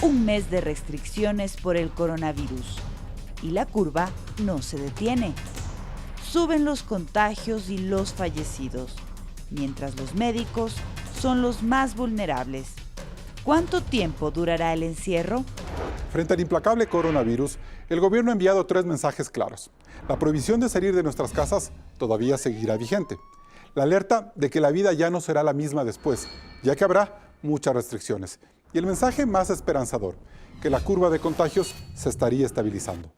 Un mes de restricciones por el coronavirus. Y la curva no se detiene. Suben los contagios y los fallecidos, mientras los médicos son los más vulnerables. ¿Cuánto tiempo durará el encierro? Frente al implacable coronavirus, el gobierno ha enviado 3 mensajes claros. La prohibición de salir de nuestras casas todavía seguirá vigente. La alerta de que la vida ya no será la misma después, ya que habrá muchas restricciones. Y el mensaje más esperanzador, que la curva de contagios se estaría estabilizando.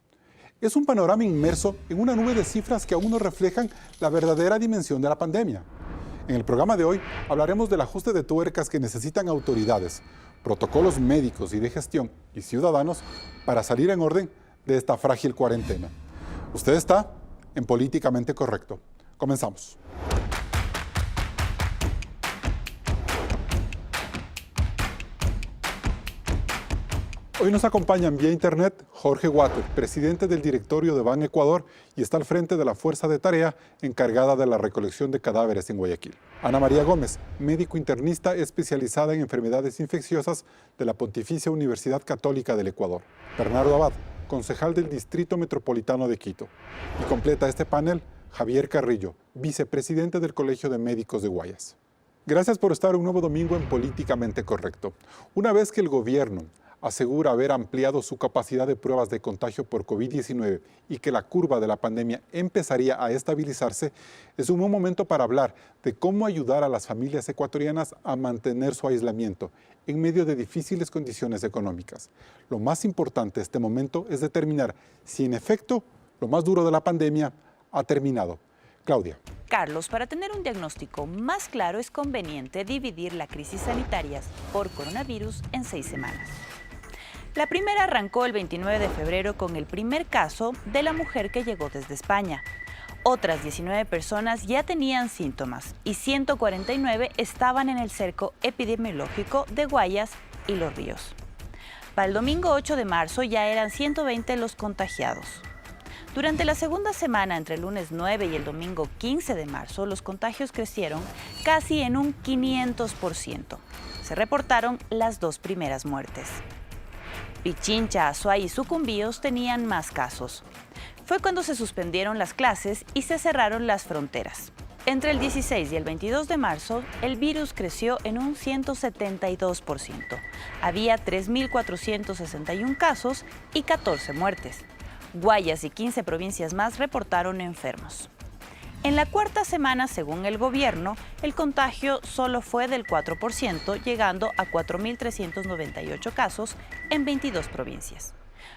Es un panorama inmerso en una nube de cifras que aún no reflejan la verdadera dimensión de la pandemia. En el programa de hoy hablaremos del ajuste de tuercas que necesitan autoridades, protocolos médicos y de gestión y ciudadanos para salir en orden de esta frágil cuarentena. Usted está en Políticamente Correcto. Comenzamos. Hoy nos acompañan vía internet Jorge Water, presidente del directorio de Ban Ecuador y está al frente de la fuerza de tarea encargada de la recolección de cadáveres en Guayaquil. Ana María Gómez, médico internista especializada en enfermedades infecciosas de la Pontificia Universidad Católica del Ecuador. Bernardo Abad, concejal del Distrito Metropolitano de Quito. Y completa este panel Javier Carrillo, vicepresidente del Colegio de Médicos de Guayas. Gracias por estar un nuevo domingo en Políticamente Correcto. Una vez que el gobierno asegura haber ampliado su capacidad de pruebas de contagio por COVID-19 y que la curva de la pandemia empezaría a estabilizarse, es un buen momento para hablar de cómo ayudar a las familias ecuatorianas a mantener su aislamiento en medio de difíciles condiciones económicas. Lo más importante en este momento es determinar si en efecto lo más duro de la pandemia ha terminado. Claudia. Carlos, para tener un diagnóstico más claro es conveniente dividir la crisis sanitaria por coronavirus en 6 semanas. La primera arrancó el 29 de febrero con el primer caso de la mujer que llegó desde España. Otras 19 personas ya tenían síntomas y 149 estaban en el cerco epidemiológico de Guayas y Los Ríos. Para el domingo 8 de marzo ya eran 120 los contagiados. Durante la segunda semana, entre el lunes 9 y el domingo 15 de marzo, los contagios crecieron casi en un 500%. Se reportaron las 2 primeras muertes. Pichincha, Azuay y Sucumbíos tenían más casos. Fue cuando se suspendieron las clases y se cerraron las fronteras. Entre el 16 y el 22 de marzo, el virus creció en un 172%. Había 3.461 casos y 14 muertes. Guayas y 15 provincias más reportaron enfermos. En la cuarta semana, según el gobierno, el contagio solo fue del 4%, llegando a 4.398 casos en 22 provincias.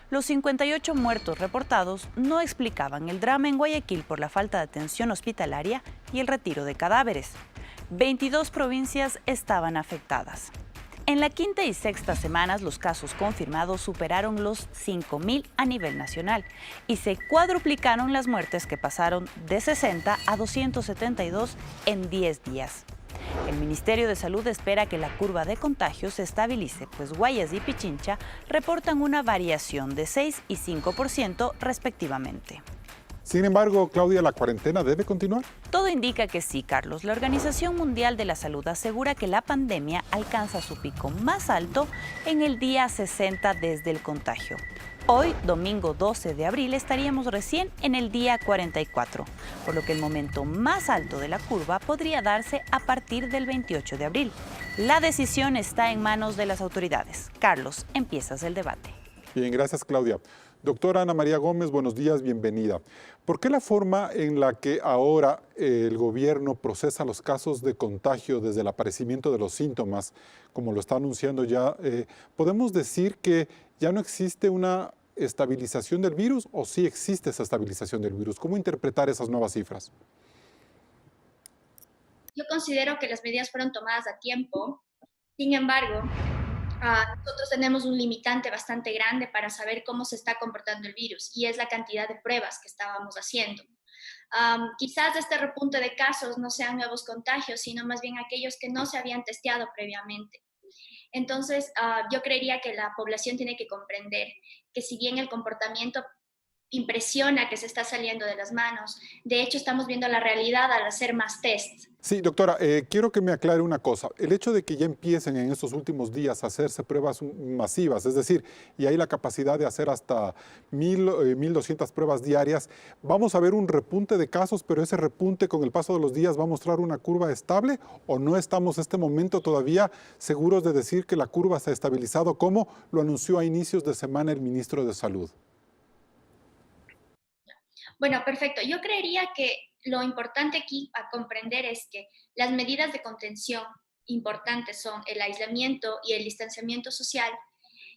Los 58 muertos reportados no explicaban el drama en Guayaquil por la falta de atención hospitalaria y el retiro de cadáveres. 22 provincias estaban afectadas. En la quinta y sexta semanas, los casos confirmados superaron los 5.000 a nivel nacional y se cuadruplicaron las muertes que pasaron de 60 a 272 en 10 días. El Ministerio de Salud espera que la curva de contagios se estabilice, pues Guayas y Pichincha reportan una variación de 6 y 5% respectivamente. Sin embargo, Claudia, ¿la cuarentena debe continuar? Todo indica que sí, Carlos. La Organización Mundial de la Salud asegura que la pandemia alcanza su pico más alto en el día 60 desde el contagio. Hoy, domingo 12 de abril, estaríamos recién en el día 44, por lo que el momento más alto de la curva podría darse a partir del 28 de abril. La decisión está en manos de las autoridades. Carlos, empiezas el debate. Bien, gracias, Claudia. Doctora Ana María Gómez, buenos días, bienvenida. ¿Por qué la forma en la que ahora el gobierno procesa los casos de contagio desde el aparecimiento de los síntomas, como lo está anunciando ya, podemos decir que ya no existe una estabilización del virus o sí existe esa estabilización del virus? ¿Cómo interpretar esas nuevas cifras? Yo considero que las medidas fueron tomadas a tiempo. Sin embargo, nosotros tenemos un limitante bastante grande para saber cómo se está comportando el virus y es la cantidad de pruebas que estábamos haciendo. Quizás este repunte de casos no sean nuevos contagios, sino más bien aquellos que no se habían testeado previamente. Entonces, yo creería que la población tiene que comprender que si bien el comportamiento impresiona que se está saliendo de las manos. De hecho, estamos viendo la realidad al hacer más tests. Sí, doctora, quiero que me aclare una cosa. El hecho de que ya empiecen en estos últimos días a hacerse pruebas masivas, es decir, y hay la capacidad de hacer hasta 1.200 pruebas diarias, vamos a ver un repunte de casos, pero ese repunte con el paso de los días va a mostrar una curva estable, o no estamos en este momento todavía seguros de decir que la curva se ha estabilizado, como lo anunció a inicios de semana el ministro de Salud. Bueno, perfecto. Yo creería que lo importante aquí a comprender es que las medidas de contención importantes son el aislamiento y el distanciamiento social.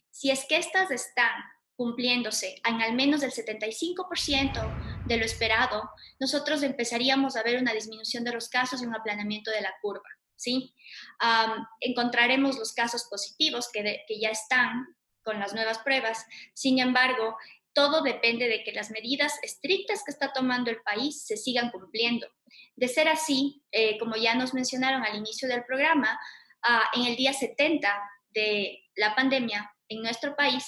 Si es que estas están cumpliéndose en al menos el 75% de lo esperado, nosotros empezaríamos a ver una disminución de los casos y un aplanamiento de la curva, ¿sí? Encontraremos los casos positivos que ya están con las nuevas pruebas. Sin embargo, todo depende de que las medidas estrictas que está tomando el país se sigan cumpliendo. De ser así, como ya nos mencionaron al inicio del programa, en el día 70 de la pandemia en nuestro país,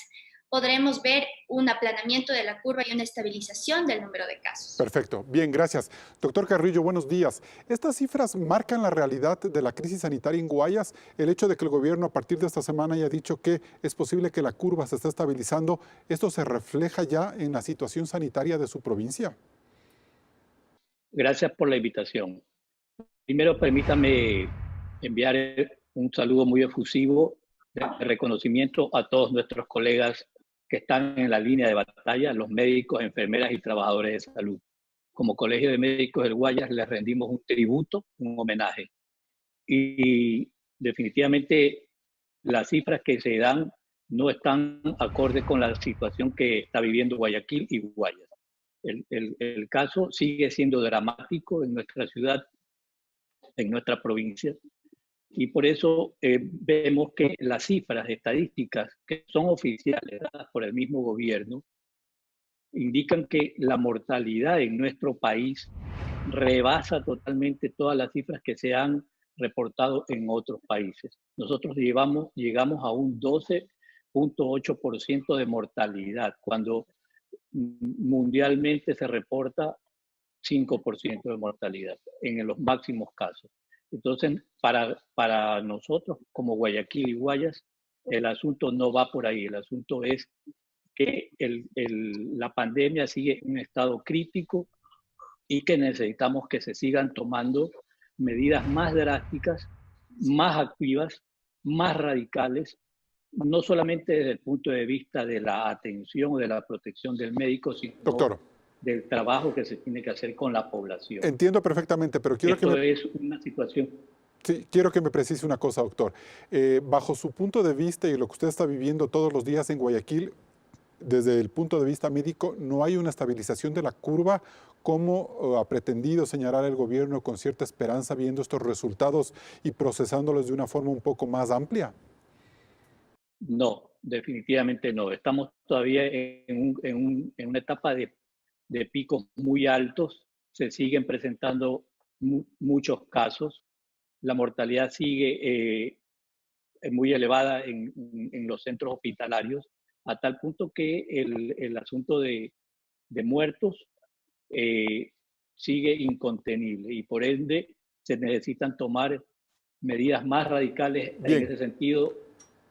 podremos ver un aplanamiento de la curva y una estabilización del número de casos. Perfecto, bien, gracias. Doctor Carrillo, buenos días. ¿Estas cifras marcan la realidad de la crisis sanitaria en Guayas? El hecho de que el gobierno a partir de esta semana haya dicho que es posible que la curva se esté estabilizando, ¿esto se refleja ya en la situación sanitaria de su provincia? Gracias por la invitación. Primero, permítame enviar un saludo muy efusivo de reconocimiento a todos nuestros colegas que están en la línea de batalla, los médicos, enfermeras y trabajadores de salud. Como Colegio de Médicos del Guayas les rendimos un tributo, un homenaje. Y definitivamente las cifras que se dan no están acordes con la situación que está viviendo Guayaquil y Guayas. El caso sigue siendo dramático en nuestra ciudad, en nuestra provincia, y por eso vemos que las cifras estadísticas que son oficiales dadas por el mismo gobierno indican que la mortalidad en nuestro país rebasa totalmente todas las cifras que se han reportado en otros países. Nosotros llegamos a un 12.8% de mortalidad, cuando mundialmente se reporta 5% de mortalidad en los máximos casos. Entonces, para nosotros, como Guayaquil y Guayas, el asunto no va por ahí. El asunto es que la pandemia sigue en un estado crítico y que necesitamos que se sigan tomando medidas más drásticas, más activas, más radicales, no solamente desde el punto de vista de la atención o de la protección del médico, sino Doctor, del trabajo que se tiene que hacer con la población. entiendo perfectamente, pero quiero Esto es una situación. Sí, quiero que me precise una cosa, doctor. Bajo su punto de vista y lo que usted está viviendo todos los días en Guayaquil, desde el punto de vista médico, ¿no hay una estabilización de la curva como ha pretendido señalar el gobierno con cierta esperanza viendo estos resultados y procesándolos de una forma un poco más amplia? No, definitivamente no. Estamos todavía en una etapa de picos muy altos. Se siguen presentando muchos casos. La mortalidad sigue muy elevada en los centros hospitalarios, a tal punto que el asunto de muertos sigue incontenible y por ende se necesitan tomar medidas más radicales en ese sentido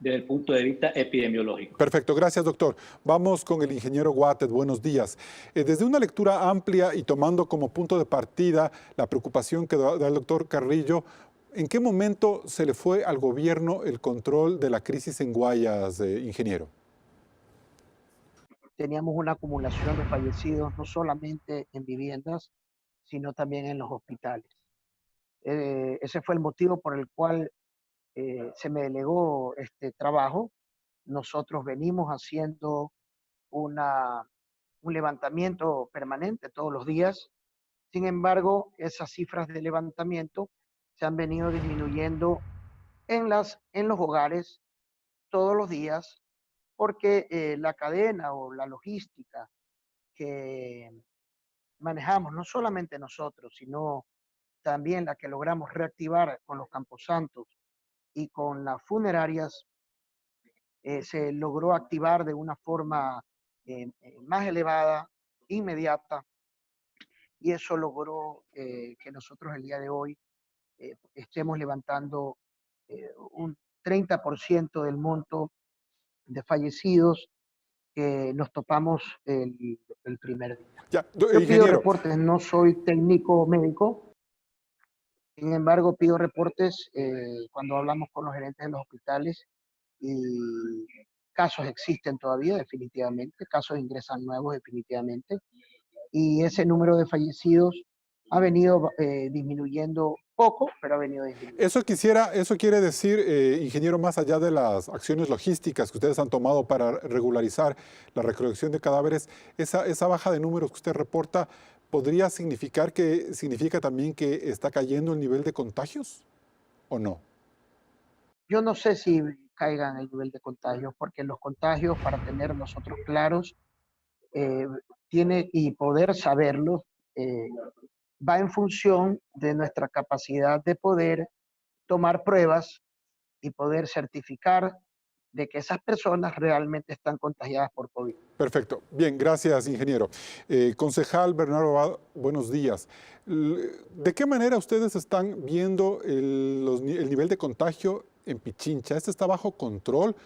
desde el punto de vista epidemiológico. Perfecto, gracias doctor. Vamos con el ingeniero Guatet, buenos días. Desde una lectura amplia y tomando como punto de partida la preocupación que da el doctor Carrillo, ¿en qué momento se le fue al gobierno el control de la crisis en Guayas, ingeniero? Teníamos una acumulación de fallecidos no solamente en viviendas, sino también en los hospitales. Ese fue el motivo por el cual se me delegó este trabajo. Nosotros venimos haciendo un levantamiento permanente todos los días. Sin embargo, esas cifras de levantamiento se han venido disminuyendo en los hogares todos los días, porque la cadena o la logística que manejamos, no solamente nosotros, sino también la que logramos reactivar con los camposantos y con las funerarias, se logró activar de una forma más elevada inmediata, y eso logró que nosotros el día de hoy estemos levantando un 30% del monto de fallecidos que nos topamos el primer día. Ya, Yo pido ingeniero. reportes, no soy técnico médico, sin embargo pido reportes cuando hablamos con los gerentes de los hospitales, y casos existen todavía definitivamente, casos ingresan nuevos definitivamente, y ese número de fallecidos ha venido disminuyendo poco, pero ha venido disminuyendo. Eso quiere decir, ingeniero, más allá de las acciones logísticas que ustedes han tomado para regularizar la recolección de cadáveres, esa baja de números que usted reporta, ¿podría significa también que está cayendo el nivel de contagios o no? Yo no sé si caigan el nivel de contagios, porque los contagios, para tener nosotros claros, tiene y poder saberlo, va en función de nuestra capacidad de poder tomar pruebas y poder certificar de que esas personas realmente están contagiadas por COVID. Perfecto. Bien, gracias, ingeniero. Concejal Bernardo Abad, buenos días. ¿De qué manera ustedes están viendo el nivel de contagio en Pichincha? ¿Este está bajo control?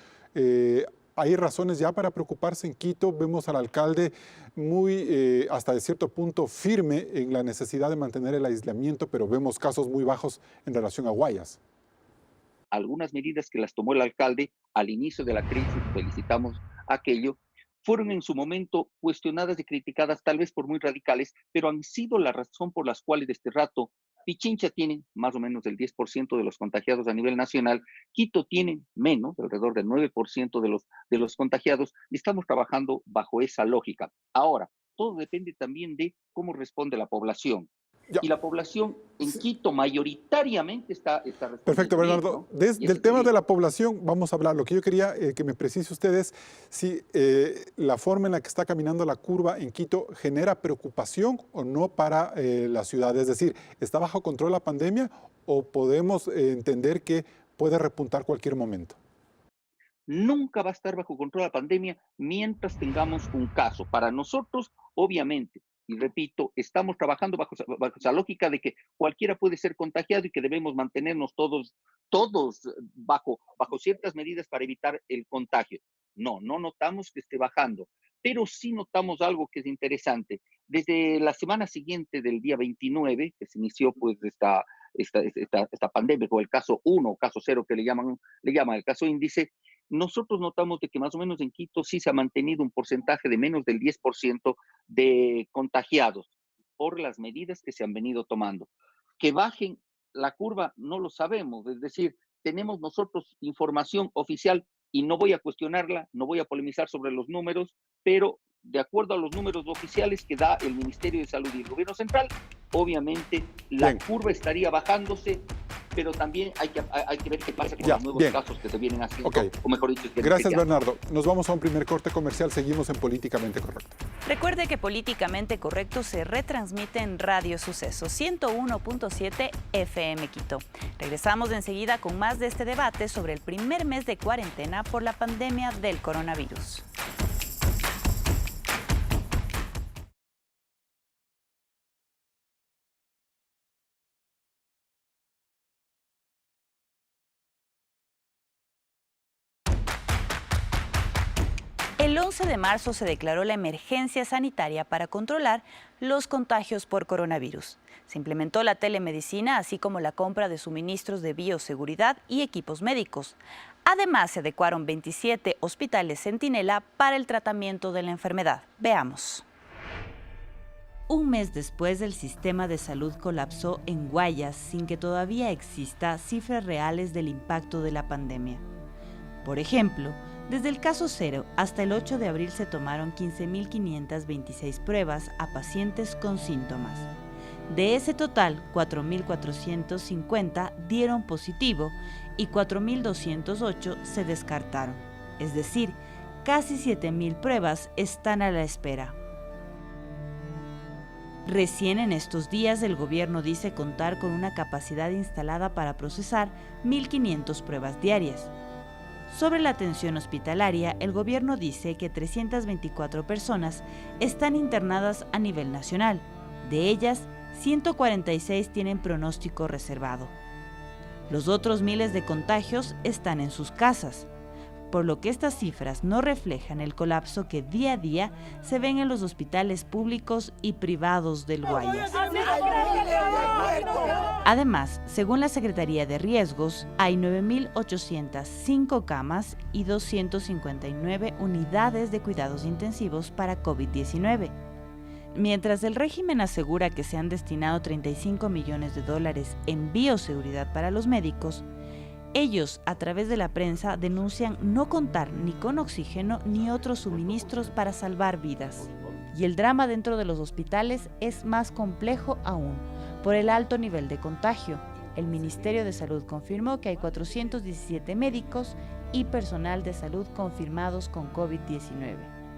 ¿Hay razones ya para preocuparse en Quito? Vemos al alcalde muy, hasta de cierto punto, firme en la necesidad de mantener el aislamiento, pero vemos casos muy bajos en relación a Guayas. Algunas medidas que las tomó el alcalde al inicio de la crisis, felicitamos aquello, fueron en su momento cuestionadas y criticadas tal vez por muy radicales, pero han sido la razón por las cuales de este rato Pichincha tiene más o menos el 10% de los contagiados a nivel nacional, Quito tiene menos, alrededor del 9% de los contagiados, y estamos trabajando bajo esa lógica. Ahora, todo depende también de cómo responde la población. Ya. Y la población en Quito mayoritariamente está respondiendo. Perfecto, Bernardo. bien, ¿no? Desde el tema de la población vamos a hablar. Lo que yo quería que me precise usted es si la forma en la que está caminando la curva en Quito genera preocupación o no para la ciudad. Es decir, ¿está bajo control la pandemia o podemos entender que puede repuntar cualquier momento? Nunca va a estar bajo control la pandemia mientras tengamos un caso. Para nosotros, obviamente, y repito, estamos trabajando bajo esa lógica de que cualquiera puede ser contagiado y que debemos mantenernos todos bajo ciertas medidas para evitar el contagio. No notamos que esté bajando, pero sí notamos algo que es interesante. Desde la semana siguiente del día 29, que se inició pues esta pandemia, o el caso 1 o caso 0 que le llaman el caso índice, nosotros notamos de que más o menos en Quito sí se ha mantenido un porcentaje de menos del 10% de contagiados por las medidas que se han venido tomando. Que bajen la curva no lo sabemos, es decir, tenemos nosotros información oficial y no voy a cuestionarla, no voy a polemizar sobre los números, pero de acuerdo a los números oficiales que da el Ministerio de Salud y el Gobierno Central, obviamente la curva estaría bajándose, pero también hay que ver qué pasa con los nuevos casos que se vienen haciendo, o mejor dicho. Gracias, Bernardo. Nos vamos a un primer corte comercial, seguimos en Políticamente Correcto. Recuerde que Políticamente Correcto se retransmite en Radio Suceso 101.7 FM Quito. Regresamos enseguida con más de este debate sobre el primer mes de cuarentena por la pandemia del coronavirus. El 11 de marzo se declaró la emergencia sanitaria para controlar los contagios por coronavirus. Se implementó la telemedicina, así como la compra de suministros de bioseguridad y equipos médicos. Además, se adecuaron 27 hospitales Centinela para el tratamiento de la enfermedad. Veamos. Un mes después, el sistema de salud colapsó en Guayas sin que todavía exista cifras reales del impacto de la pandemia. Por ejemplo, desde el caso 0 hasta el 8 de abril se tomaron 15.526 pruebas a pacientes con síntomas. De ese total, 4.450 dieron positivo y 4.208 se descartaron. Es decir, casi 7.000 pruebas están a la espera. Recién en estos días el gobierno dice contar con una capacidad instalada para procesar 1.500 pruebas diarias. Sobre la atención hospitalaria, el gobierno dice que 324 personas están internadas a nivel nacional. De ellas, 146 tienen pronóstico reservado. Los otros miles de contagios están en sus casas, por lo que estas cifras no reflejan el colapso que día a día se ven en los hospitales públicos y privados del Guayas. Además, según la Secretaría de Riesgos, hay 9.805 camas y 259 unidades de cuidados intensivos para COVID-19. Mientras el régimen asegura que se han destinado 35 millones de dólares en bioseguridad para los médicos, ellos, a través de la prensa, denuncian no contar ni con oxígeno ni otros suministros para salvar vidas. Y el drama dentro de los hospitales es más complejo aún, por el alto nivel de contagio. El Ministerio de Salud confirmó que hay 417 médicos y personal de salud confirmados con COVID-19,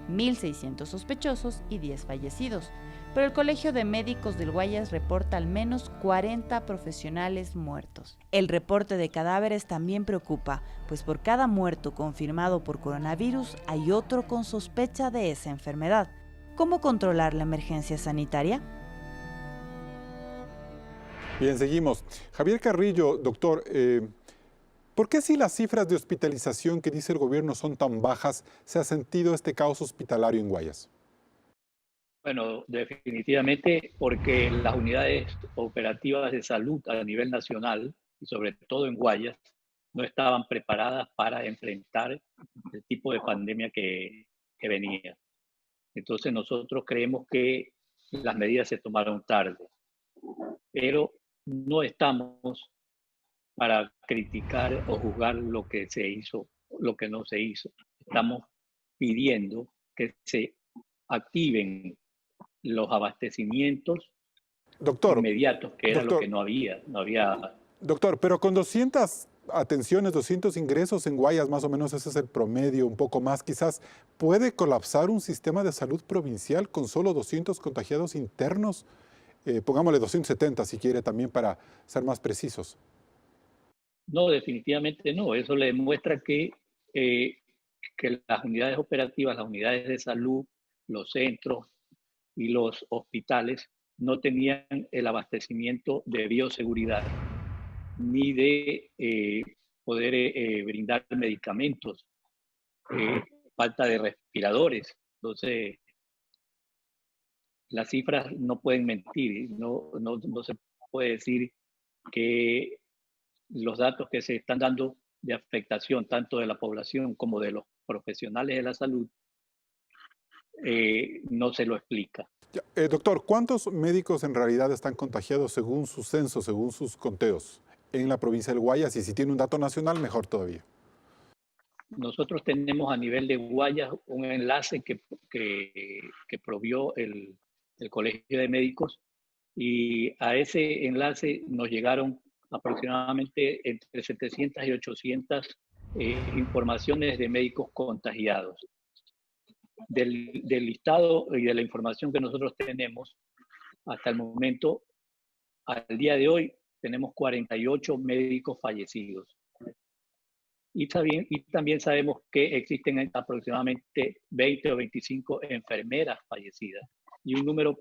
1.600 sospechosos y 10 fallecidos. Pero el Colegio de Médicos del Guayas reporta al menos 40 profesionales muertos. El reporte de cadáveres también preocupa, pues por cada muerto confirmado por coronavirus hay otro con sospecha de esa enfermedad. ¿Cómo controlar la emergencia sanitaria? Bien, seguimos. Javier Carrillo, doctor, ¿por qué si las cifras de hospitalización que dice el gobierno son tan bajas, se ha sentido este caos hospitalario en Guayas? Bueno, definitivamente porque las unidades operativas de salud a nivel nacional, y sobre todo en Guayas, no estaban preparadas para enfrentar el tipo de pandemia que venía. Entonces nosotros creemos que las medidas se tomaron tarde, pero no estamos para criticar o juzgar lo que se hizo, lo que no se hizo. Estamos pidiendo que se activen los abastecimientos inmediatos, que era lo que no había. Doctor, pero con 200 atenciones, 200 ingresos en Guayas, más o menos ese es el promedio, un poco más quizás, ¿puede colapsar un sistema de salud provincial con solo 200 contagiados internos? Pongámosle 270 si quiere también para ser más precisos. No, definitivamente no. Eso le demuestra que las unidades operativas, las unidades de salud, los centros y los hospitales no tenían el abastecimiento de bioseguridad ni de poder brindar medicamentos, falta de respiradores. Entonces, las cifras no pueden mentir, no se puede decir que los datos que se están dando de afectación tanto de la población como de los profesionales de la salud no se lo explica. Doctor, ¿cuántos médicos en realidad están contagiados según su censo, según sus conteos en la provincia del Guayas? Y si tiene un dato nacional, mejor todavía. Nosotros tenemos a nivel de Guayas un enlace que provió el Colegio de Médicos, y a ese enlace nos llegaron aproximadamente entre 700 y 800 informaciones de médicos contagiados. Del listado y de la información que nosotros tenemos hasta el momento, al día de hoy, tenemos 48 médicos fallecidos. Y también sabemos que existen aproximadamente 20 o 25 enfermeras fallecidas y un número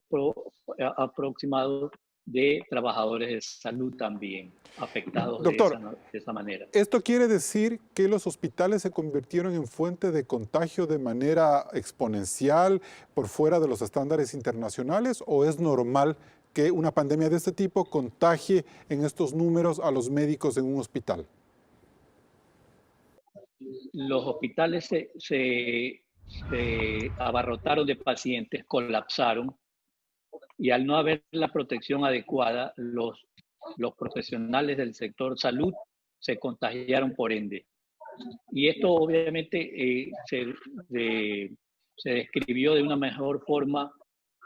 aproximado de trabajadores de salud también afectados. Doctor, de esa manera. ¿Esto quiere decir que los hospitales se convirtieron en fuente de contagio de manera exponencial por fuera de los estándares internacionales, o es normal que una pandemia de este tipo contagie en estos números a los médicos en un hospital? Los hospitales se abarrotaron de pacientes, colapsaron, y al no haber la protección adecuada, los profesionales del sector salud se contagiaron por ende. Y esto obviamente se describió de una mejor forma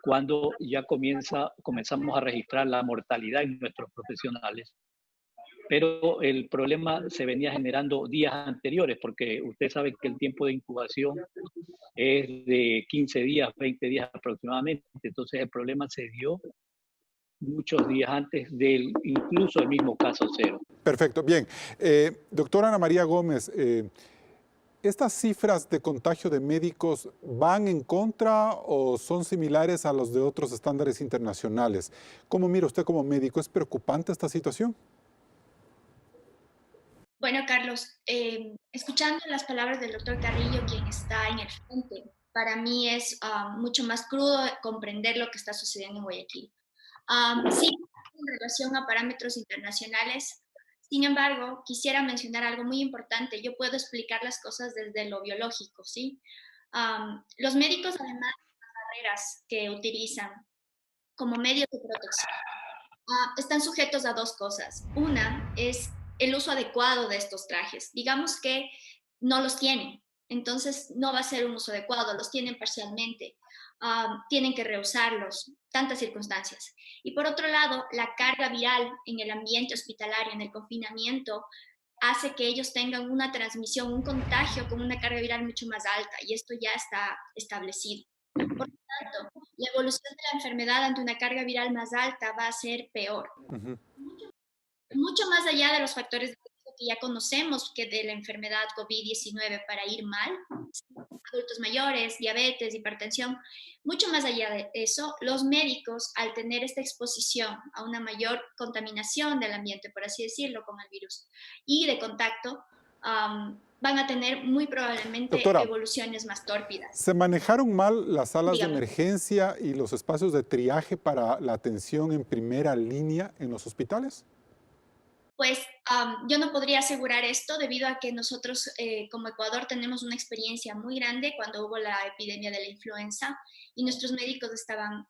cuando ya comenzamos a registrar la mortalidad en nuestros profesionales. Pero el problema se venía generando días anteriores, porque usted sabe que el tiempo de incubación es de 15 días, 20 días aproximadamente. Entonces el problema se dio muchos días antes incluso el mismo caso cero. Perfecto, bien. Doctora Ana María Gómez, ¿Estas cifras de contagio de médicos van en contra o son similares a los de otros estándares internacionales? ¿Cómo mira usted como médico? ¿Es preocupante esta situación? Bueno, Carlos, escuchando las palabras del doctor Carrillo, quien está en el frente, para mí es mucho más crudo comprender lo que está sucediendo en Guayaquil. Sí, en relación a parámetros internacionales, sin embargo, quisiera mencionar algo muy importante. Yo puedo explicar las cosas desde lo biológico, ¿sí? Los médicos, además de las barreras que utilizan como medios de protección, están sujetos a dos cosas. Una es el uso adecuado de estos trajes. Digamos que no los tienen, entonces no va a ser un uso adecuado, los tienen parcialmente, tienen que reusarlos, tantas circunstancias. Y por otro lado, la carga viral en el ambiente hospitalario, en el confinamiento, hace que ellos tengan una transmisión, un contagio con una carga viral mucho más alta, y esto ya está establecido. Por lo tanto, la evolución de la enfermedad ante una carga viral más alta va a ser peor. Ujú. Mucho más allá de los factores de riesgo que ya conocemos que de la enfermedad COVID-19 para ir mal, adultos mayores, diabetes, hipertensión, mucho más allá de eso, los médicos, al tener esta exposición a una mayor contaminación del ambiente, por así decirlo, con el virus y de contacto, van a tener muy probablemente Doctora, evoluciones más tórpidas. ¿se manejaron mal las salas de Dígame. emergencia y los espacios de triaje para la atención en primera línea en los hospitales? Pues yo no podría asegurar esto debido a que nosotros como Ecuador tenemos una experiencia muy grande cuando hubo la epidemia de la influenza y nuestros médicos estaban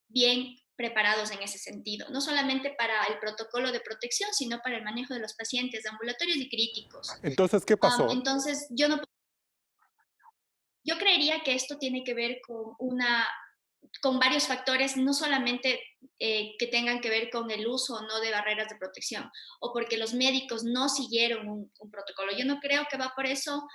bien preparados en ese sentido, no solamente para el protocolo de protección, sino para el manejo de los pacientes ambulatorios y críticos. Entonces, ¿qué pasó? Entonces, yo creería que esto tiene que ver con varios factores, no solamente que tengan que ver con el uso o no de barreras de protección, o porque los médicos no siguieron un protocolo. Yo no creo que va por eso.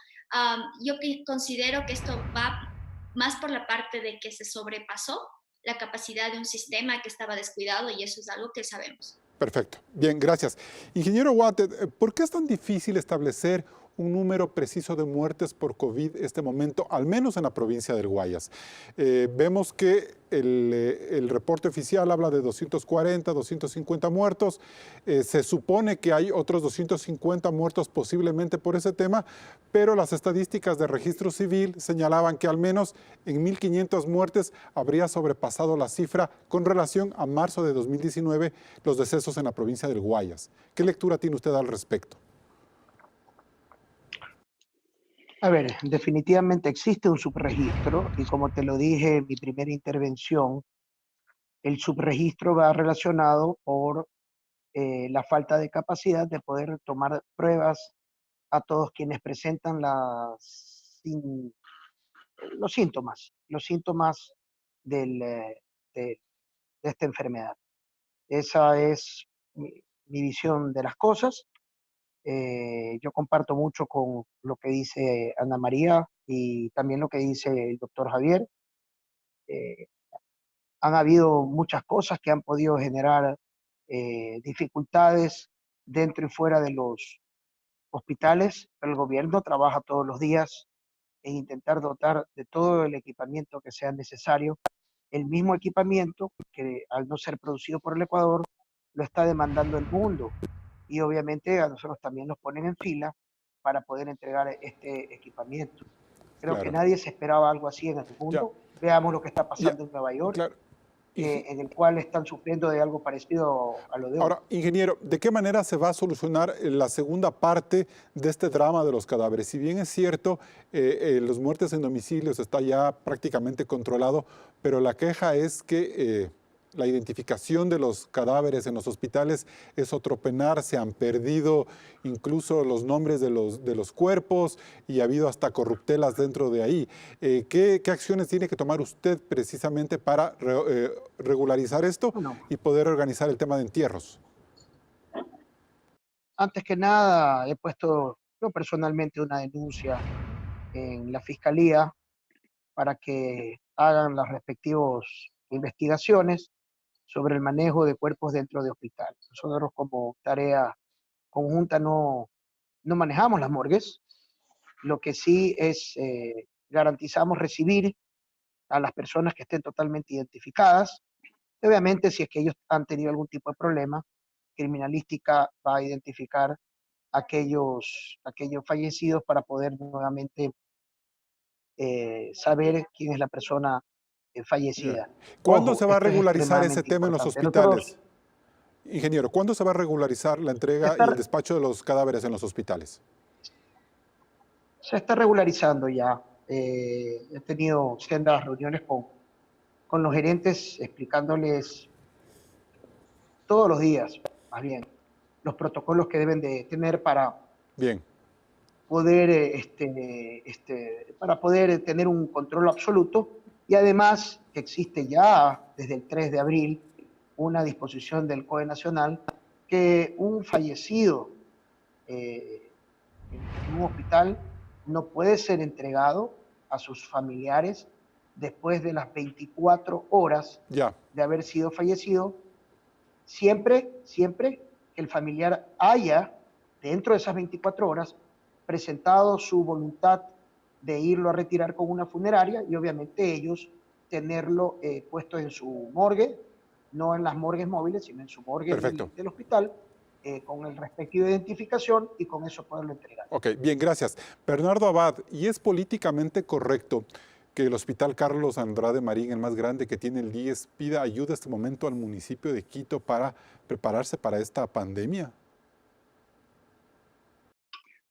Yo considero que esto va más por la parte de que se sobrepasó la capacidad de un sistema que estaba descuidado y eso es algo que sabemos. Perfecto. Bien, gracias. Ingeniero Water, ¿por qué es tan difícil establecer un número preciso de muertes por COVID este momento, al menos en la provincia del Guayas? Vemos que el reporte oficial habla de 240, 250 muertos. Se supone que hay otros 250 muertos posiblemente por ese tema, pero las estadísticas de registro civil señalaban que al menos en 1.500 muertes habría sobrepasado la cifra con relación a marzo de 2019 los decesos en la provincia del Guayas. ¿Qué lectura tiene usted al respecto? A ver, definitivamente existe un subregistro y como te lo dije en mi primera intervención, el subregistro va relacionado por la falta de capacidad de poder tomar pruebas a todos quienes presentan los síntomas de esta enfermedad. Esa es mi visión de las cosas. Yo comparto mucho con lo que dice Ana María y también lo que dice el doctor Javier. Eh, Han habido muchas cosas que han podido generar dificultades dentro y fuera de los hospitales, pero el gobierno trabaja todos los días en intentar dotar de todo el equipamiento que sea necesario. El mismo equipamiento que al no ser producido por el Ecuador lo está demandando el mundo y obviamente a nosotros también nos ponen en fila para poder entregar este equipamiento. Creo que Claro. nadie se esperaba algo así en el Ya, mundo. Veamos lo que está ya, pasando en Nueva York, claro. en el cual están sufriendo de algo parecido a lo de hoy. Ahora, ingeniero, ¿de qué manera se va a solucionar la segunda parte de este drama de los cadáveres? Si bien es cierto, los muertes en domicilios está ya prácticamente controlado, pero la queja es que la identificación de los cadáveres en los hospitales es otro penar, se han perdido incluso los nombres de los cuerpos y ha habido hasta corruptelas dentro de ahí. ¿Qué acciones tiene que tomar usted precisamente para regularizar esto Bueno, y poder organizar el tema de entierros? antes que nada, he puesto yo personalmente una denuncia en la fiscalía para que hagan las respectivas investigaciones sobre el manejo de cuerpos dentro de hospitales. Nosotros como tarea conjunta no manejamos las morgues, Lo que sí es, garantizamos recibir a las personas que estén totalmente identificadas. Obviamente, si es que ellos han tenido algún tipo de problema, criminalística va a identificar aquellos fallecidos para poder nuevamente saber quién es la persona Ya. fallecida. ¿Cuándo Ojo, se va a esto es regularizar ese extremadamente tema en los importante. Nosotros hospitales? Ingeniero, ¿cuándo se va a regularizar la entrega y el despacho de los cadáveres en los hospitales? se está regularizando ya. He tenido sendas reuniones con los gerentes explicándoles todos los días, más bien, los protocolos que deben de tener para Bien, poder, para poder tener un control absoluto, y además que existe ya desde el 3 de abril una disposición del COE Nacional que un fallecido en un hospital no puede ser entregado a sus familiares después de las 24 horas ya. de haber sido fallecido, siempre que el familiar haya, dentro de esas 24 horas, presentado su voluntad de irlo a retirar con una funeraria y obviamente ellos tenerlo puesto en su morgue, no en las morgues móviles, sino en su morgue Perfecto. del hospital, con el respectivo identificación y con eso poderlo entregar. Ok, bien, gracias. Bernardo Abad, ¿y es políticamente correcto que el Hospital Carlos Andrade Marín, el más grande que tiene el IES, pida ayuda en este momento al municipio de Quito para prepararse para esta pandemia?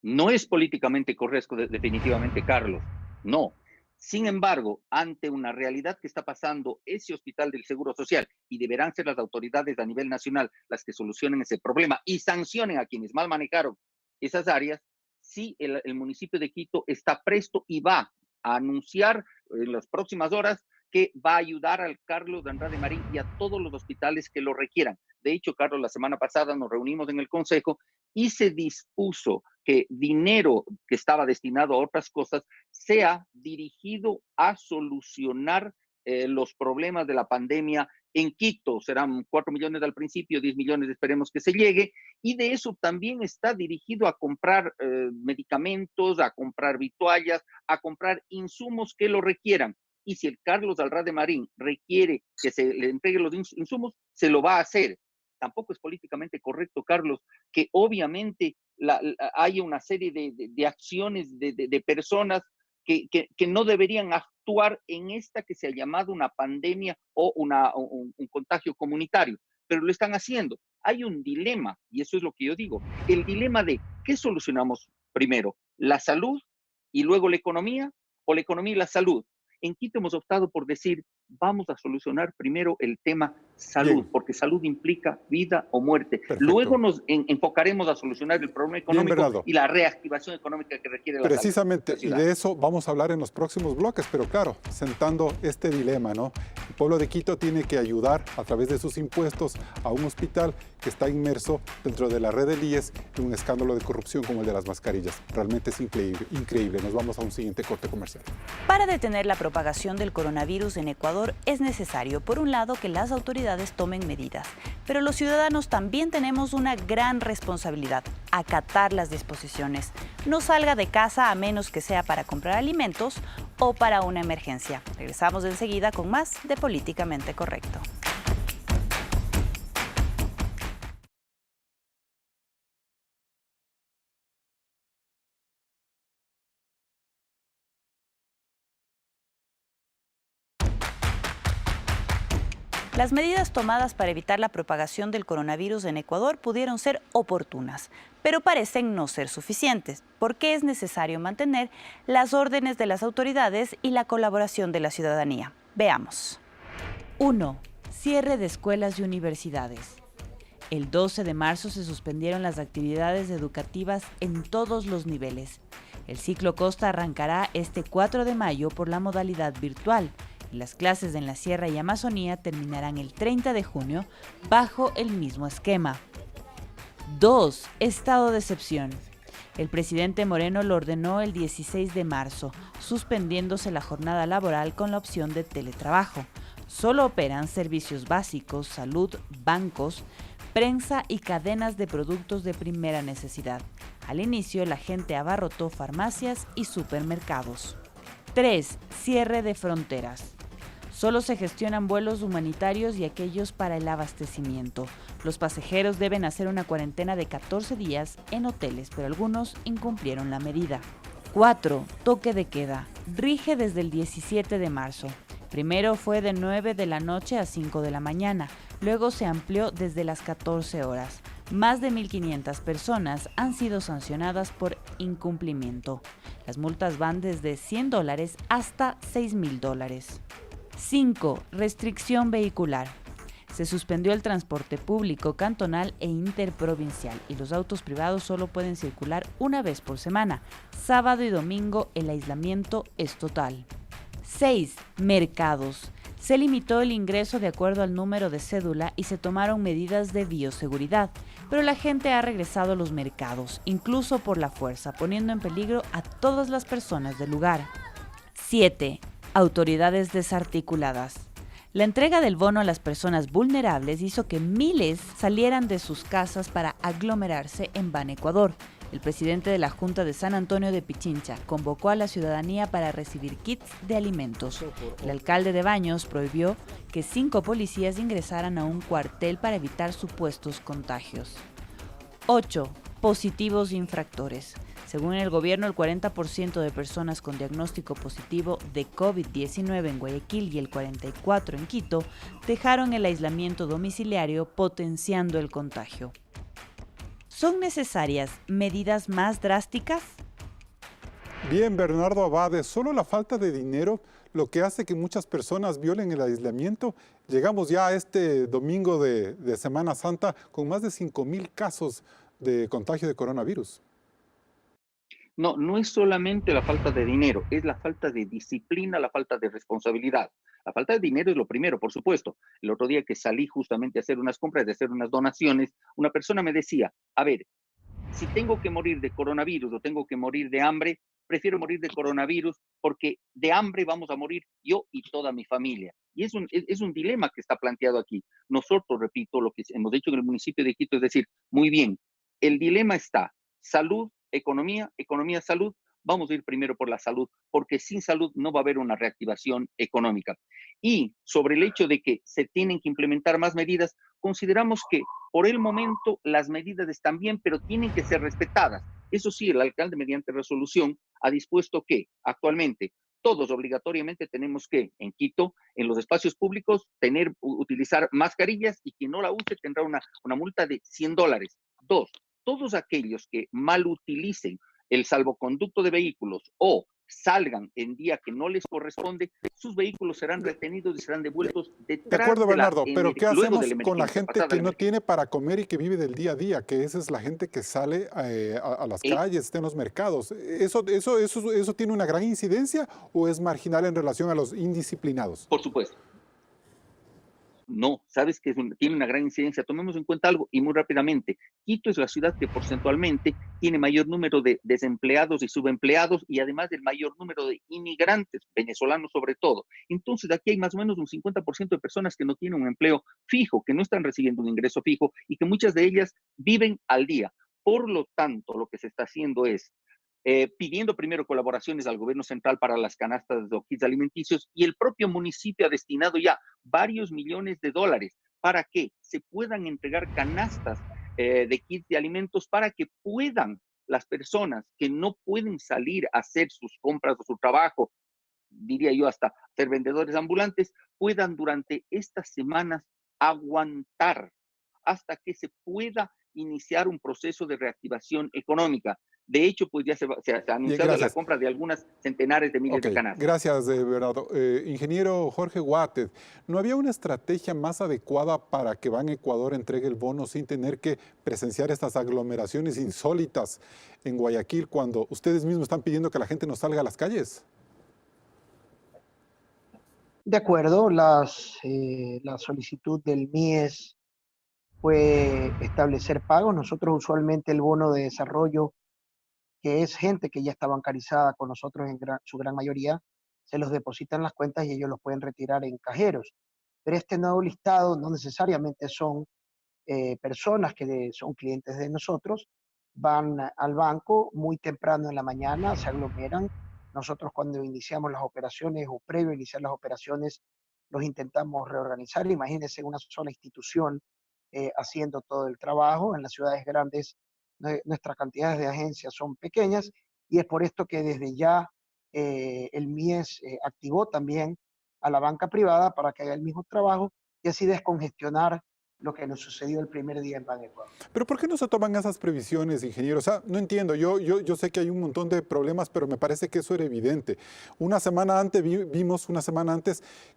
No es políticamente correcto, definitivamente, Carlos. No. Sin embargo, ante una realidad que está pasando ese hospital del Seguro Social, y deberán ser las autoridades a nivel nacional las que solucionen ese problema y sancionen a quienes mal manejaron esas áreas, sí el municipio de Quito está presto y va a anunciar en las próximas horas que va a ayudar al Carlos de Andrade Marín y a todos los hospitales que lo requieran. De hecho, Carlos, la semana pasada nos reunimos en el Consejo y se dispuso que dinero que estaba destinado a otras cosas sea dirigido a solucionar los problemas de la pandemia en Quito. Serán 4 millones al principio, 10 millones esperemos que se llegue, y de eso también está dirigido a comprar medicamentos, a comprar vituallas, a comprar insumos que lo requieran. Y si el Carlos Andrade Marín requiere que se le entregue los insumos, se lo va a hacer. Tampoco es políticamente correcto, Carlos, que obviamente hay una serie de acciones de personas que no deberían actuar en esta que se ha llamado una pandemia o un contagio comunitario, pero lo están haciendo. Hay un dilema, y eso es lo que yo digo, el dilema de ¿qué solucionamos primero? ¿La salud y luego la economía, o la economía y la salud? En Quito hemos optado por decir, vamos a solucionar primero el tema salud, Bien. porque salud implica vida o muerte. Perfecto. Luego nos enfocaremos a solucionar el problema económico Bien, y la reactivación económica que requiere la precisamente, salud. y de eso vamos a hablar en los próximos bloques, pero claro, sentando este dilema, ¿no? El pueblo de Quito tiene que ayudar a través de sus impuestos a un hospital que está inmerso dentro de la red del IES en un escándalo de corrupción como el de las mascarillas. Realmente es increíble. Nos vamos a un siguiente corte comercial. Para detener la propagación del coronavirus en Ecuador es necesario, por un lado, que las autoridades tomen medidas, pero los ciudadanos también tenemos una gran responsabilidad: acatar las disposiciones. No salga de casa a menos que sea para comprar alimentos o para una emergencia. Regresamos enseguida con más de Políticamente Correcto. Las medidas tomadas para evitar la propagación del coronavirus en Ecuador pudieron ser oportunas, pero parecen no ser suficientes, porque es necesario mantener las órdenes de las autoridades y la colaboración de la ciudadanía. Veamos. 1. Cierre de escuelas y universidades. El 12 de marzo se suspendieron las actividades educativas en todos los niveles. El ciclo Costa arrancará este 4 de mayo por la modalidad virtual. Las clases en la Sierra y Amazonía terminarán el 30 de junio bajo el mismo esquema. 2. Estado de excepción. El presidente Moreno lo ordenó el 16 de marzo, suspendiéndose la jornada laboral con la opción de teletrabajo. Solo operan servicios básicos, salud, bancos, prensa y cadenas de productos de primera necesidad. Al inicio, la gente abarrotó farmacias y supermercados. 3. Cierre de fronteras. Solo se gestionan vuelos humanitarios y aquellos para el abastecimiento. Los pasajeros deben hacer una cuarentena de 14 días en hoteles, pero algunos incumplieron la medida. 4. Toque de queda. Rige desde el 17 de marzo. Primero fue de 9 de la noche a 5 de la mañana, luego se amplió desde las 14 horas. Más de 1.500 personas han sido sancionadas por incumplimiento. Las multas van desde $100 hasta $6.000. 5. Restricción vehicular. Se suspendió el transporte público cantonal e interprovincial y los autos privados solo pueden circular una vez por semana. Sábado y domingo el aislamiento es total. 6. Mercados. Se limitó el ingreso de acuerdo al número de cédula y se tomaron medidas de bioseguridad, pero la gente ha regresado a los mercados, incluso por la fuerza, poniendo en peligro a todas las personas del lugar. 7. Autoridades desarticuladas. La entrega del bono a las personas vulnerables hizo que miles salieran de sus casas para aglomerarse en Ban Ecuador. El presidente de la Junta de San Antonio de Pichincha convocó a la ciudadanía para recibir kits de alimentos. El alcalde de Baños prohibió que 5 policías ingresaran a un cuartel para evitar supuestos contagios. 8. Positivos infractores. Según el gobierno, el 40% de personas con diagnóstico positivo de COVID-19 en Guayaquil y el 44% en Quito dejaron el aislamiento domiciliario, potenciando el contagio. ¿Son necesarias medidas más drásticas? Bien, Bernardo Abade, solo la falta de dinero lo que hace que muchas personas violen el aislamiento. Llegamos ya a este domingo de Semana Santa con más de 5.000 casos de contagio de coronavirus. No, no es solamente la falta de dinero, es la falta de disciplina, la falta de responsabilidad. La falta de dinero es lo primero, por supuesto. El otro día que salí justamente a hacer unas compras, de hacer unas donaciones, una persona me decía, a ver, si tengo que morir de coronavirus o tengo que morir de hambre, prefiero morir de coronavirus porque de hambre vamos a morir yo y toda mi familia. Y es un dilema que está planteado aquí. Nosotros, repito, lo que hemos hecho en el municipio de Quito es decir, muy bien, el dilema está salud, economía, economía, salud. Vamos a ir primero por la salud, porque sin salud no va a haber una reactivación económica. Y sobre el hecho de que se tienen que implementar más medidas, consideramos que por el momento las medidas están bien, pero tienen que ser respetadas. Eso sí, el alcalde mediante resolución ha dispuesto que actualmente todos obligatoriamente tenemos que, en Quito, en los espacios públicos, utilizar mascarillas y quien no la use tendrá una multa de $100. 2, todos aquellos que mal utilicen el salvoconducto de vehículos o salgan en día que no les corresponde, sus vehículos serán retenidos y serán devueltos De acuerdo, Bernardo, pero ¿qué luego hacemos de la con la emergencia, gente pasada que la no emergencia? tiene para comer y que vive del día a día? Que esa es la gente que sale a las calles, está en los mercados. ¿Eso tiene una gran incidencia o es marginal en relación a los indisciplinados? Por supuesto. No, sabes que tiene una gran incidencia. Tomemos en cuenta algo y muy rápidamente. Quito es la ciudad que porcentualmente tiene mayor número de desempleados y subempleados y además el mayor número de inmigrantes, venezolanos sobre todo. Entonces aquí hay más o menos un 50% de personas que no tienen un empleo fijo, que no están recibiendo un ingreso fijo y que muchas de ellas viven al día. Por lo tanto, lo que se está haciendo es pidiendo primero colaboraciones al gobierno central para las canastas o kits alimenticios y el propio municipio ha destinado ya varios millones de dólares para que se puedan entregar canastas de kits de alimentos para que puedan las personas que no pueden salir a hacer sus compras o su trabajo, diría yo hasta ser vendedores ambulantes, puedan durante estas semanas aguantar hasta que se pueda iniciar un proceso de reactivación económica. De hecho, pues ya se ha Bien, anunciado la gracias. compra de algunas centenares de miles Ok, de canastas. gracias, Bernardo. Ingeniero Jorge Guatet, ¿no había una estrategia más adecuada para que Ban Ecuador entregue el bono sin tener que presenciar estas aglomeraciones insólitas en Guayaquil cuando ustedes mismos están pidiendo que la gente no salga a las calles? De acuerdo, la solicitud del MIES fue establecer pagos. Nosotros usualmente el bono de desarrollo, que es gente que ya está bancarizada con nosotros en su gran mayoría, se los depositan en las cuentas y ellos los pueden retirar en cajeros. Pero este nuevo listado no necesariamente son personas que son clientes de nosotros, van al banco muy temprano en la mañana, se aglomeran. Nosotros cuando iniciamos las operaciones o previo a iniciar las operaciones, los intentamos reorganizar. Imagínense una sola institución haciendo todo el trabajo. En las ciudades grandes nuestras cantidades de agencias son pequeñas y es por esto que desde ya el MIES activó también a la banca privada para que haga el mismo trabajo y así descongestionar lo que nos sucedió el primer día en Banecuador. Pero ¿por qué no se toman esas previsiones, ingeniero? O sea, no entiendo, yo sé que hay un montón de problemas, pero me parece que eso era evidente. Una semana antes vimos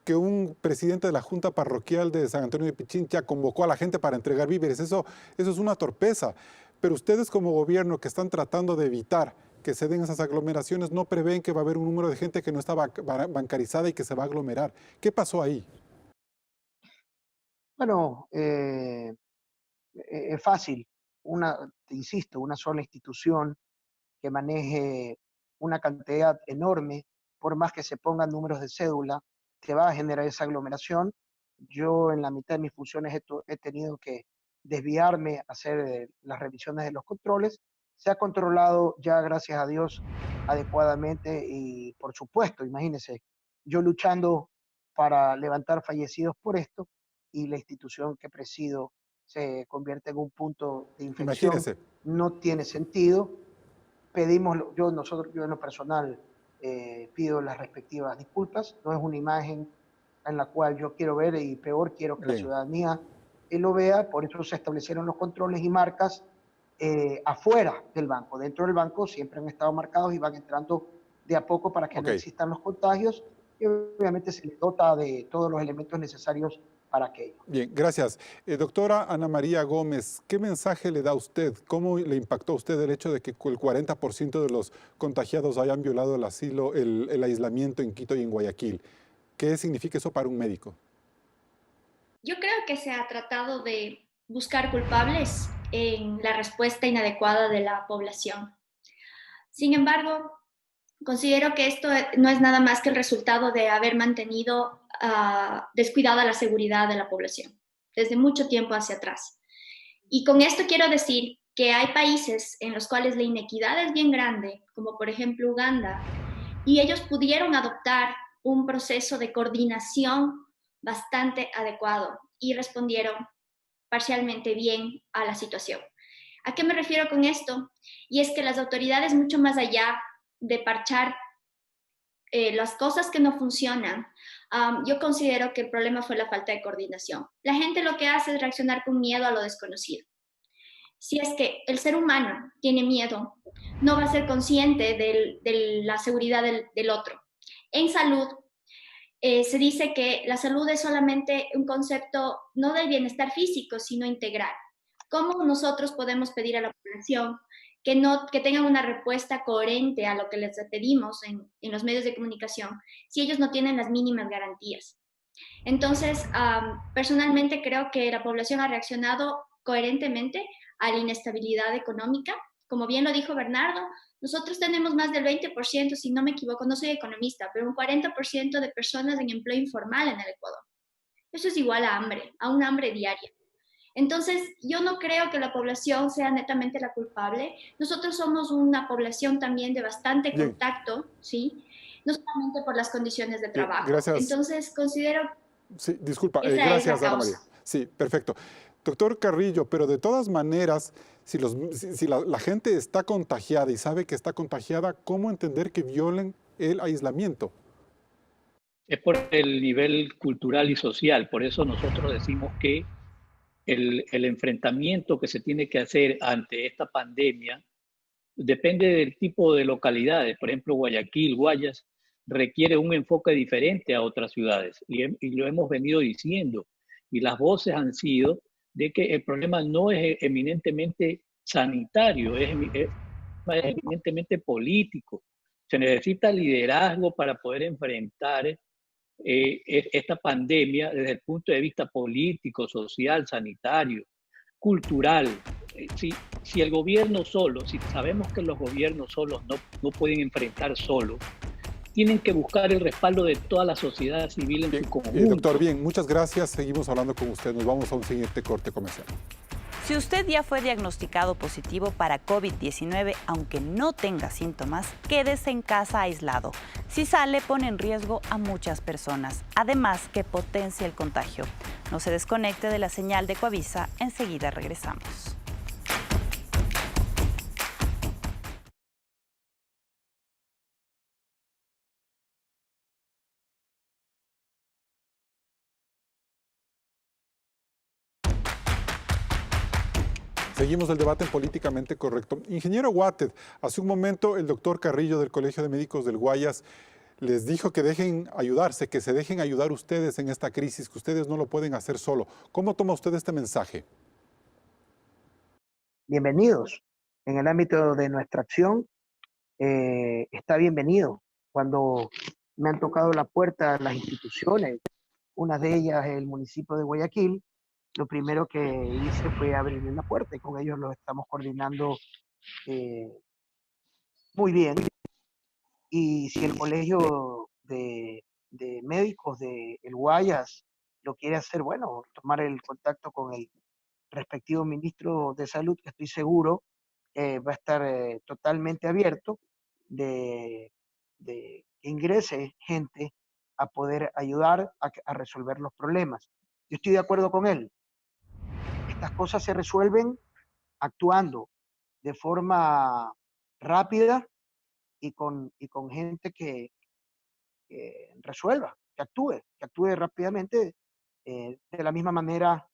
que un presidente de la Junta Parroquial de San Antonio de Pichincha convocó a la gente para entregar víveres. Eso es una torpeza. Pero ustedes como gobierno que están tratando de evitar que se den esas aglomeraciones, no prevén que va a haber un número de gente que no está bancarizada y que se va a aglomerar. ¿Qué pasó ahí? Bueno, es fácil. Te insisto, una sola institución que maneje una cantidad enorme, por más que se pongan números de cédula, te va a generar esa aglomeración. Yo en la mitad de mis funciones he tenido que desviarme a hacer las revisiones de los controles. Se ha controlado ya, gracias a Dios, adecuadamente y por supuesto, imagínense, yo luchando para levantar fallecidos por esto y la institución que presido se convierte en un punto de infección. Imagínese. No tiene sentido. Yo en lo personal pido las respectivas disculpas. No es una imagen en la cual yo quiero ver y peor quiero que la ciudadanía lo vea. Por eso se establecieron los controles y marcas afuera del banco. Dentro del banco siempre han estado marcados y van entrando de a poco para que no existan los contagios y obviamente se les dota de todos los elementos necesarios para aquello. Bien, gracias. Doctora Ana María Gómez, ¿qué mensaje le da a usted? ¿Cómo le impactó a usted el hecho de que el 40% de los contagiados hayan violado el aislamiento en Quito y en Guayaquil? ¿Qué significa eso para un médico? Yo creo que se ha tratado de buscar culpables en la respuesta inadecuada de la población. Sin embargo, considero que esto no es nada más que el resultado de haber mantenido descuidada la seguridad de la población desde mucho tiempo hacia atrás. Y con esto quiero decir que hay países en los cuales la inequidad es bien grande, como por ejemplo Uganda, y ellos pudieron adoptar un proceso de coordinación bastante adecuado y respondieron parcialmente bien a la situación. ¿A qué me refiero con esto? Y es que las autoridades, mucho más allá de parchar las cosas que no funcionan, yo considero que el problema fue la falta de coordinación. La gente lo que hace es reaccionar con miedo a lo desconocido. Si es que el ser humano tiene miedo, no va a ser consciente de la seguridad del otro. En salud, se dice que la salud es solamente un concepto no del bienestar físico, sino integral. ¿Cómo nosotros podemos pedir a la población que tengan una respuesta coherente a lo que les pedimos en los medios de comunicación si ellos no tienen las mínimas garantías? Entonces, personalmente creo que la población ha reaccionado coherentemente a la inestabilidad económica. Como bien lo dijo Bernardo, nosotros tenemos más del 20%, si no me equivoco, no soy economista, pero un 40% de personas en empleo informal en el Ecuador. Eso es igual a hambre, a un hambre diaria. Entonces, yo no creo que la población sea netamente la culpable. Nosotros somos una población también de bastante contacto, ¿sí? No solamente por las condiciones de trabajo. Gracias. Entonces, considero... Sí, disculpa. Gracias, Ana María. Sí, perfecto. Doctor Carrillo, pero de todas maneras, si la gente está contagiada y sabe que está contagiada, ¿cómo entender que violen el aislamiento? Es por el nivel cultural y social. Por eso nosotros decimos que el enfrentamiento que se tiene que hacer ante esta pandemia depende del tipo de localidades. Por ejemplo, Guayaquil, Guayas, requiere un enfoque diferente a otras ciudades. Y lo hemos venido diciendo. Y las voces han sido de que el problema no es eminentemente sanitario, es eminentemente político. Se necesita liderazgo para poder enfrentar esta pandemia desde el punto de vista político, social, sanitario, cultural. Si el gobierno solo, si sabemos que los gobiernos solos no pueden enfrentar solos, tienen que buscar el respaldo de toda la sociedad civil en su conjunto. Doctor, bien, muchas gracias. Seguimos hablando con usted. Nos vamos a un siguiente corte comercial. Si usted ya fue diagnosticado positivo para COVID-19, aunque no tenga síntomas, quédese en casa aislado. Si sale, pone en riesgo a muchas personas, además que potencia el contagio. No se desconecte de la señal de Coavisa, enseguida regresamos. Seguimos el debate en Políticamente Correcto. Ingeniero Watted, hace un momento el doctor Carrillo del Colegio de Médicos del Guayas les dijo que dejen ayudarse, que se dejen ayudar ustedes en esta crisis, que ustedes no lo pueden hacer solo. ¿Cómo toma usted este mensaje? Bienvenidos. En el ámbito de nuestra acción, está bienvenido. Cuando me han tocado la puerta las instituciones, una de ellas el municipio de Guayaquil, lo primero que hice fue abrirle la puerta y con ellos lo estamos coordinando muy bien. Y si el colegio de médicos de El Guayas lo quiere hacer, bueno, tomar el contacto con el respectivo ministro de Salud, que estoy seguro va a estar totalmente abierto de que ingrese gente a poder ayudar a resolver los problemas. Yo estoy de acuerdo con él. Estas cosas se resuelven actuando de forma rápida y con gente que resuelva, que actúe rápidamente de la misma manera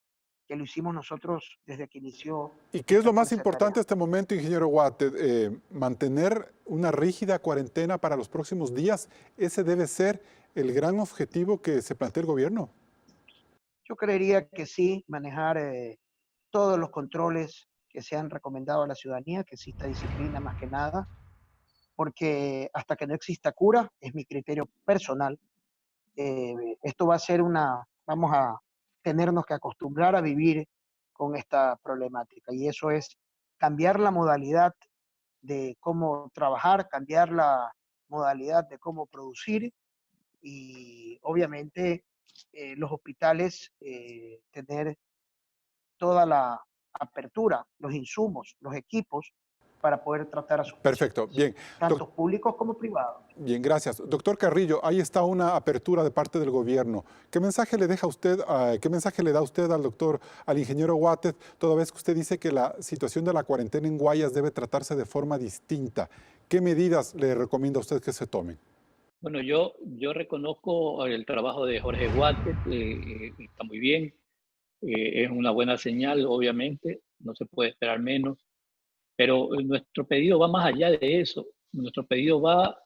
que lo hicimos nosotros desde que inició. ¿Y qué es lo más fuerza de importante en tarea. este momento, ingeniero Watted? ¿Mantener una rígida cuarentena para los próximos días? ¿Ese debe ser el gran objetivo que se plantea el gobierno? Yo creería que sí, manejar todos los controles que se han recomendado a la ciudadanía, que exista disciplina más que nada, porque hasta que no exista cura, es mi criterio personal, esto va a ser vamos a tenernos que acostumbrar a vivir con esta problemática, y eso es cambiar la modalidad de cómo trabajar, cambiar la modalidad de cómo producir, y obviamente los hospitales tener toda la apertura, los insumos, los equipos para poder tratar a sus Perfecto, pacientes, bien. tanto públicos como privados. Bien, gracias. Doctor Carrillo, ahí está una apertura de parte del gobierno. ¿Qué mensaje le deja usted, qué mensaje le da usted al ingeniero Watted, toda vez que usted dice que la situación de la cuarentena en Guayas debe tratarse de forma distinta? ¿Qué medidas le recomienda a usted que se tomen? Bueno, yo reconozco el trabajo de Jorge Watted, está muy bien, es una buena señal, obviamente, no se puede esperar menos, pero nuestro pedido va más allá de eso. Nuestro pedido va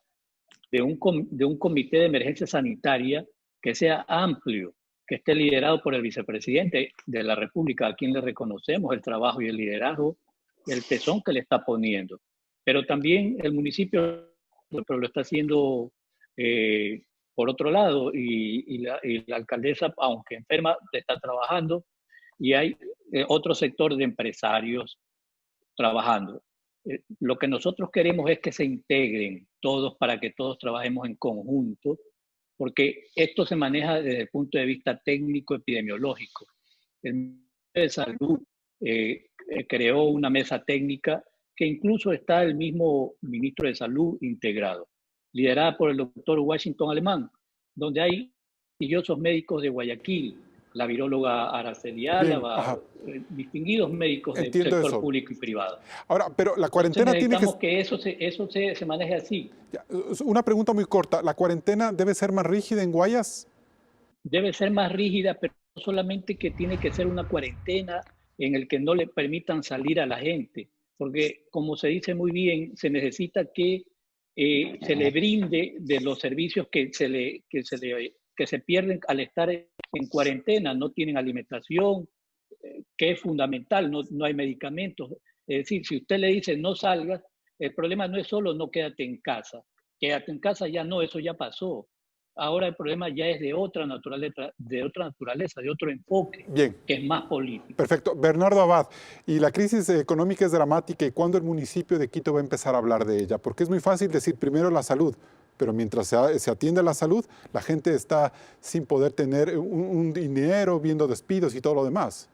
de un comité de emergencia sanitaria que sea amplio, que esté liderado por el vicepresidente de la República, a quien le reconocemos el trabajo y el liderazgo y el tesón que le está poniendo. Pero también el municipio pero lo está haciendo por otro lado, y la alcaldesa, aunque enferma, está trabajando, y hay otro sector de empresarios trabajando. Lo que nosotros queremos es que se integren todos para que todos trabajemos en conjunto, porque esto se maneja desde el punto de vista técnico epidemiológico. El Ministerio de Salud creó una mesa técnica que incluso está el mismo ministro de Salud integrado, liderada por el doctor Washington Alemán, donde hay prestigiosos médicos de Guayaquil, la viróloga Araceli Álava, distinguidos médicos del sector público y privado. Ahora, pero la cuarentena tiene que eso se maneje así. Una pregunta muy corta, ¿la cuarentena debe ser más rígida en Guayas? Debe ser más rígida, pero no solamente que tiene que ser una cuarentena en el que no le permitan salir a la gente, porque como se dice muy bien, se necesita que se le brinde de los servicios que se pierden al estar en cuarentena. No tienen alimentación, que es fundamental, no hay medicamentos. Es decir, si usted le dice no salgas, el problema no es solo no quédate en casa ya no, eso ya pasó. Ahora el problema ya es de otra naturaleza, de otro enfoque, Bien, que es más político. Perfecto. Bernardo Abad, y la crisis económica es dramática, ¿y cuándo el municipio de Quito va a empezar a hablar de ella? Porque es muy fácil decir primero la salud, pero mientras se atiende la salud, la gente está sin poder tener un dinero, viendo despidos y todo lo demás.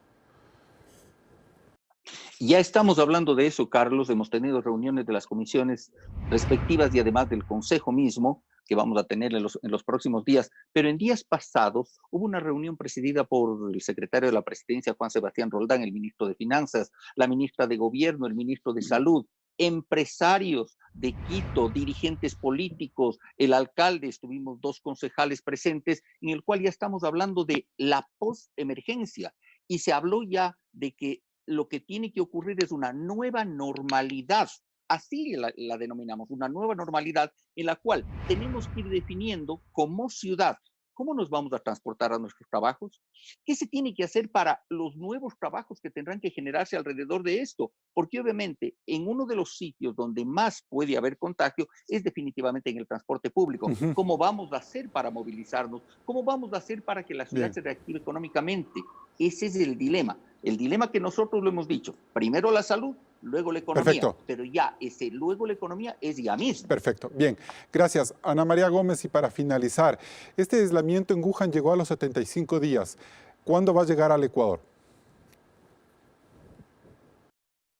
Ya estamos hablando de eso, Carlos. Hemos tenido reuniones de las comisiones respectivas y además del Consejo mismo, que vamos a tener en los próximos días. Pero en días pasados hubo una reunión presidida por el secretario de la Presidencia, Juan Sebastián Roldán, el ministro de Finanzas, la ministra de Gobierno, el ministro de Salud, empresarios de Quito, dirigentes políticos, el alcalde, estuvimos 2 concejales presentes, en el cual ya estamos hablando de la postemergencia y se habló ya de que lo que tiene que ocurrir es una nueva normalidad, así la denominamos, una nueva normalidad en la cual tenemos que ir definiendo como ciudad cómo nos vamos a transportar a nuestros trabajos, qué se tiene que hacer para los nuevos trabajos que tendrán que generarse alrededor de esto, porque obviamente en uno de los sitios donde más puede haber contagio es definitivamente en el transporte público. ¿Cómo vamos a hacer para movilizarnos? ¿Cómo vamos a hacer para que la ciudad se reactive económicamente? Ese es el dilema. El dilema que nosotros lo hemos dicho, primero la salud, luego la economía. Perfecto. Pero ya ese luego la economía es ya mismo. Perfecto. Bien, gracias. Ana María Gómez, y para finalizar, este aislamiento en Wuhan llegó a los 75 días. ¿Cuándo va a llegar al Ecuador?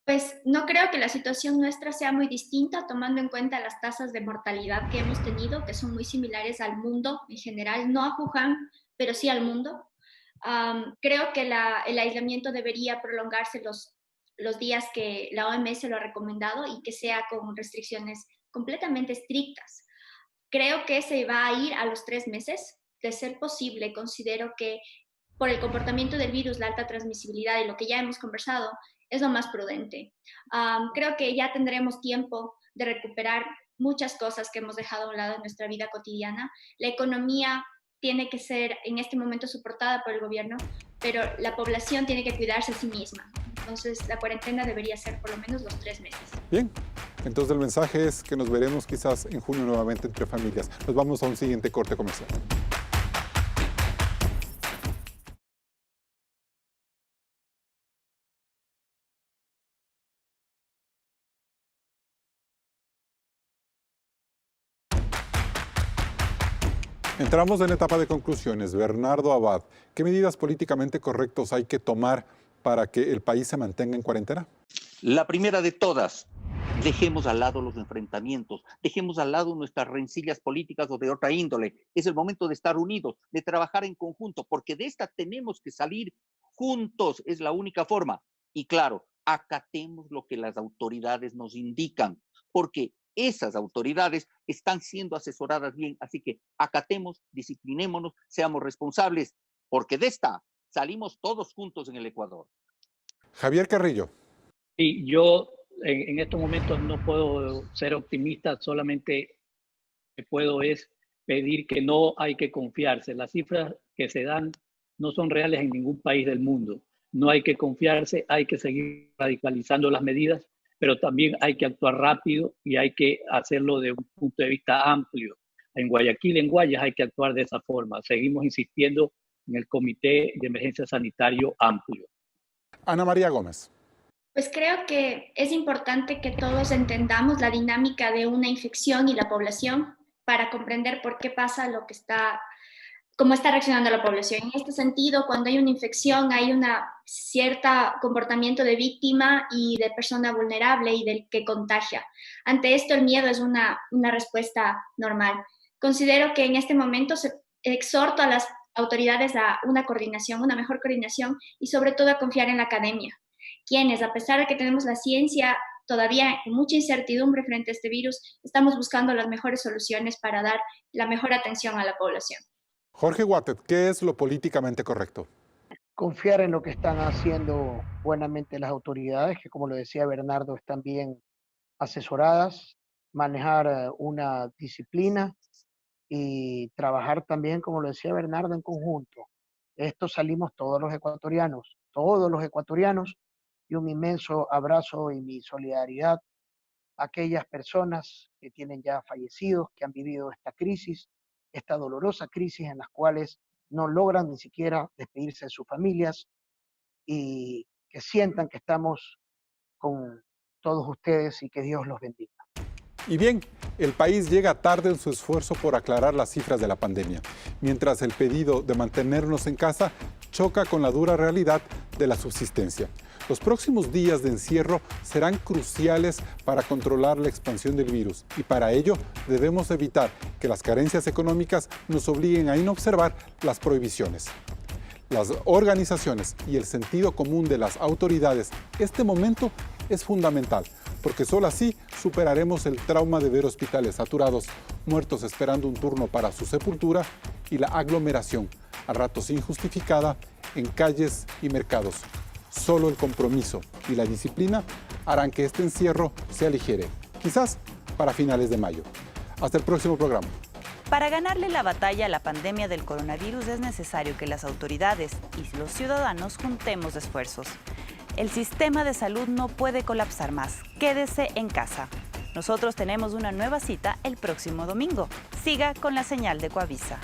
Pues no creo que la situación nuestra sea muy distinta, tomando en cuenta las tasas de mortalidad que hemos tenido, que son muy similares al mundo en general, no a Wuhan, pero sí al mundo. Creo que el aislamiento debería prolongarse los días que la OMS lo ha recomendado y que sea con restricciones completamente estrictas. Creo que se va a ir a los 3 meses. De ser posible, considero que por el comportamiento del virus, la alta transmisibilidad y lo que ya hemos conversado, es lo más prudente. Creo que ya tendremos tiempo de recuperar muchas cosas que hemos dejado a un lado en nuestra vida cotidiana. La economía tiene que ser en este momento soportada por el gobierno, pero la población tiene que cuidarse a sí misma. Entonces, la cuarentena debería ser por lo menos los 3 meses. Bien, entonces el mensaje es que nos veremos quizás en junio nuevamente entre familias. Nos vamos a un siguiente corte comercial. Entramos en etapa de conclusiones. Bernardo Abad, ¿qué medidas políticamente correctas hay que tomar para que el país se mantenga en cuarentena? La primera de todas, dejemos al lado los enfrentamientos, dejemos al lado nuestras rencillas políticas o de otra índole. Es el momento de estar unidos, de trabajar en conjunto, porque de esta tenemos que salir juntos, es la única forma. Y claro, acatemos lo que las autoridades nos indican, porque esas autoridades están siendo asesoradas bien, así que acatemos, disciplinémonos, seamos responsables, porque de esta salimos todos juntos en el Ecuador. Javier Carrillo. Y yo en estos momentos no puedo ser optimista, solamente lo que puedo es pedir que no hay que confiarse. Las cifras que se dan no son reales en ningún país del mundo. No hay que confiarse, hay que seguir radicalizando las medidas, pero también hay que actuar rápido y hay que hacerlo de un punto de vista amplio. En Guayaquil, en Guayas, hay que actuar de esa forma. Seguimos insistiendo en el Comité de Emergencia Sanitario Amplio. Ana María Gómez. Pues creo que es importante que todos entendamos la dinámica de una infección y la población para comprender por qué pasa cómo está reaccionando la población. En este sentido, cuando hay una infección, hay un cierto comportamiento de víctima y de persona vulnerable y del que contagia. Ante esto, el miedo es una respuesta normal. Considero que en este momento exhorto a las autoridades a una mejor coordinación y sobre todo a confiar en la academia, quienes, a pesar de que tenemos la ciencia todavía en mucha incertidumbre frente a este virus, estamos buscando las mejores soluciones para dar la mejor atención a la población. Jorge Guatet, ¿qué es lo políticamente correcto? Confiar en lo que están haciendo buenamente las autoridades, que como lo decía Bernardo, están bien asesoradas, manejar una disciplina y trabajar también, como lo decía Bernardo, en conjunto. Esto salimos todos los ecuatorianos, y un inmenso abrazo y mi solidaridad a aquellas personas que tienen ya fallecidos, que han vivido esta dolorosa crisis en las cuales no logran ni siquiera despedirse de sus familias y que sientan que estamos con todos ustedes y que Dios los bendiga. Y bien, el país llega tarde en su esfuerzo por aclarar las cifras de la pandemia. Mientras el pedido de mantenernos en casa choca con la dura realidad de la subsistencia. Los próximos días de encierro serán cruciales para controlar la expansión del virus y para ello debemos evitar que las carencias económicas nos obliguen a inobservar las prohibiciones. Las organizaciones y el sentido común de las autoridades, este momento es fundamental, porque solo así superaremos el trauma de ver hospitales saturados, muertos esperando un turno para su sepultura y la aglomeración, a ratos injustificada, en calles y mercados. Solo el compromiso y la disciplina harán que este encierro se aligere, quizás para finales de mayo. Hasta el próximo programa. Para ganarle la batalla a la pandemia del coronavirus es necesario que las autoridades y los ciudadanos juntemos esfuerzos. El sistema de salud no puede colapsar más. Quédese en casa. Nosotros tenemos una nueva cita el próximo domingo. Siga con la señal de Coavisa.